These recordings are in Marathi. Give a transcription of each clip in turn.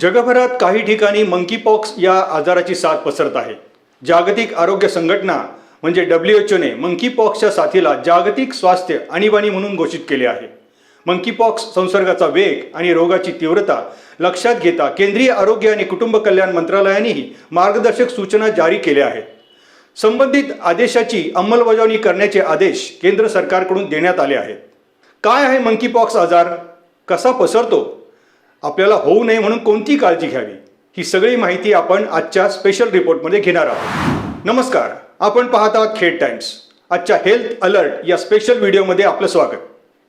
जगभरात काही ठिकाणी मंकीपॉक्स या आजाराची साथ पसरत आहे। जागतिक आरोग्य संघटना म्हणजे WHO ने मंकीपॉक्सच्या साथीला जागतिक स्वास्थ्य आणीबाणी म्हणून घोषित केले आहे। मंकीपॉक्स संसर्गाचा वेग आणि रोगाची तीव्रता लक्षात घेता केंद्रीय आरोग्य आणि कुटुंब कल्याण मंत्रालयानेही मार्गदर्शक सूचना जारी केल्या आहेत। संबंधित आदेशाची अंमलबजावणी करण्याचे आदेश केंद्र सरकारकडून देण्यात आले आहेत। काय आहे मंकीपॉक्स आजार, कसा पसरतो, आपल्याला होऊ नये म्हणून कोणती काळजी घ्यावी, ही सगळी माहिती आपण आजच्या स्पेशल रिपोर्टमध्ये घेणार आहोत। नमस्कार, आपण पाहत आहात खेड टाइम्स। आजच्या हेल्थ अलर्ट या स्पेशल व्हिडिओमध्ये आपलं स्वागत।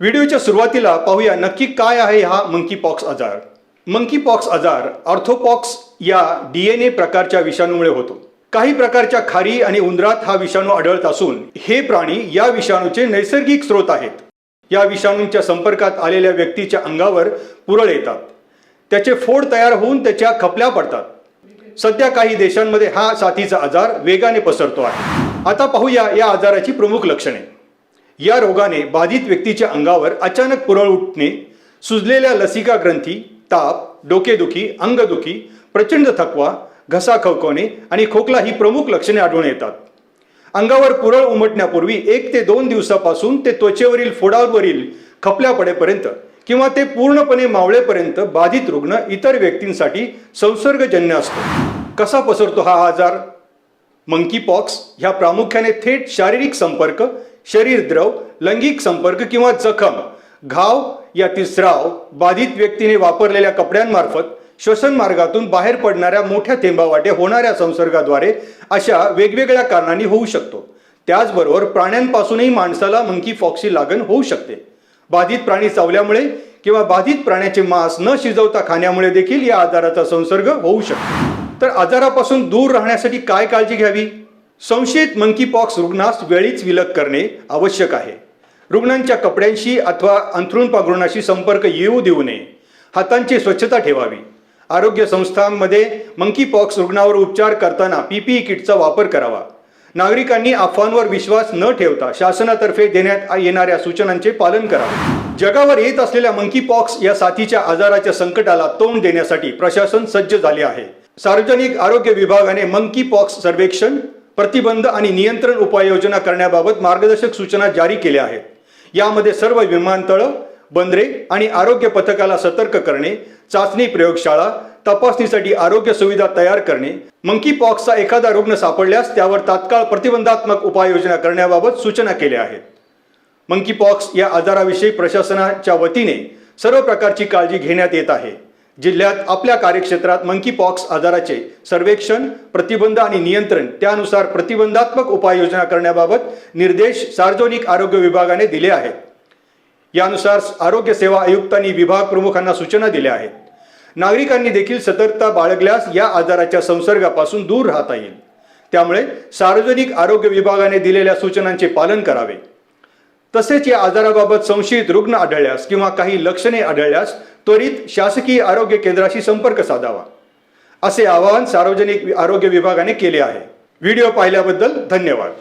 व्हिडिओच्या सुरुवातीला पाहूया नक्की काय आहे हा मंकीपॉक्स आजार। मंकीपॉक्स आजार ऑर्थोपॉक्स या DNA प्रकारच्या विषाणूमुळे होतो। काही प्रकारच्या खारी आणि उंदरात हा विषाणू आढळत असून हे प्राणी या विषाणूचे नैसर्गिक स्रोत आहेत। या विषाणूंच्या संपर्कात आलेल्या व्यक्तीच्या अंगावर पुरळ येतात, त्याचे फोड तयार होऊन त्याच्या खपल्या पडतात। सध्या काही देशांमध्ये हा साथीचा आजार वेगाने पसरतो आहे। आता पाहूया या आजाराची प्रमुख लक्षणे। या रोगाने बाधित व्यक्तीच्या अंगावर अचानक पुरळ उठणे, सुजलेल्या लसिका ग्रंथी, ताप, डोकेदुखी, अंगदुखी, प्रचंड थकवा, घसा खवखवणे आणि खोकला ही प्रमुख लक्षणे आढळून येतात। अंगावर पुरळ उमटण्यापूर्वी 1 ते 2 दिवसापासून ते त्वचेवरील फोडावरील खपल्या पडेपर्यंत किंवा ते पूर्णपणे मावळेपर्यंत बाधित रुग्ण इतर व्यक्तींसाठी संसर्गजन्य असतो। कसा पसरतो हा आजार? मंकीपॉक्स ह्या प्रामुख्याने थेट शारीरिक संपर्क, शरीर द्रव, लैंगिक संपर्क किंवा जखम, घाव यातील स्राव, बाधित व्यक्तीने वापरलेल्या कपड्यांमार्फत, श्वसन मार्गातून बाहेर पडणाऱ्या मोठ्या थेंबावाटे होणाऱ्या संसर्गाद्वारे अशा वेगवेगळ्या कारणांनी होऊ शकतो। त्याचबरोबर प्राण्यांपासूनही माणसाला मंकीपॉक्सची लागण होऊ शकते। बाधित प्राणी चावल्यामुळे किंवा बाधित प्राण्याचे मांस न शिजवता खाण्यामुळे देखील या आजाराचा संसर्ग होऊ शकतो। तर आजारापासून दूर राहण्यासाठी काय काळजी घ्यावी? संशयित मंकीपॉक्स रुग्णास वेळीच विलग करणे आवश्यक आहे। रुग्णांच्या कपड्यांशी अथवा अंथरूण पांघरुणाशी संपर्क येऊ देऊ नये। हातांची स्वच्छता ठेवावी। आरोग्य संस्थांमध्ये मंकीपॉक्स रुग्णावर उपचार करताना PPE किटचा वापर करावा। नागरिकांनी अफवांवर विश्वास न ठेवता शासनातर्फे देण्यात येणाऱ्या सूचनांचे पालन करावे। जगावर येत असलेल्या मंकीपॉक्स या साथीच्या आजाराच्या संकटाला तोंड देण्यासाठी प्रशासन सज्ज झाले आहे। सार्वजनिक आरोग्य विभागाने मंकीपॉक्स सर्वेक्षण, प्रतिबंध आणि नियंत्रण उपाययोजना करण्याबाबत मार्गदर्शक सूचना जारी केल्या आहेत। यामध्ये सर्व विमानतळ, बंदरे आणि आरोग्य पथकाला सतर्क करणे, चाचणी प्रयोगशाळा, तपासणीसाठी आरोग्य सुविधा तयार करणे, मंकीपॉक्सचा एखादा रुग्ण सापडल्यास त्यावर तात्काळ प्रतिबंधात्मक उपाययोजना करण्याबाबत सूचना केल्या आहेत। मंकीपॉक्स या आजाराविषयी प्रशासनाच्या वतीने सर्व प्रकारची काळजी घेण्यात येत आहे। जिल्ह्यात आपल्या कार्यक्षेत्रात मंकीपॉक्स आजाराचे सर्वेक्षण, प्रतिबंध आणि नियंत्रण, त्यानुसार प्रतिबंधात्मक उपाययोजना करण्याबाबत निर्देश सार्वजनिक आरोग्य विभागाने दिले आहेत। यानुसार आरोग्य सेवा आयुक्तांनी विभाग प्रमुखांना सूचना दिल्या आहेत। नागरिकांनी देखील सतर्कता बाळगल्यास या आजाराच्या संसर्गापासून दूर राहता येईल। त्यामुळे सार्वजनिक आरोग्य विभागाने दिलेल्या सूचनांचे पालन करावे। तसेच या आजाराबाबत संशयित रुग्ण आढळल्यास किंवा काही लक्षणे आढळल्यास त्वरित शासकीय आरोग्य केंद्राशी संपर्क साधावा, असे आवाहन सार्वजनिक आरोग्य विभागाने केले आहे। व्हिडिओ पाहिल्याबद्दल धन्यवाद।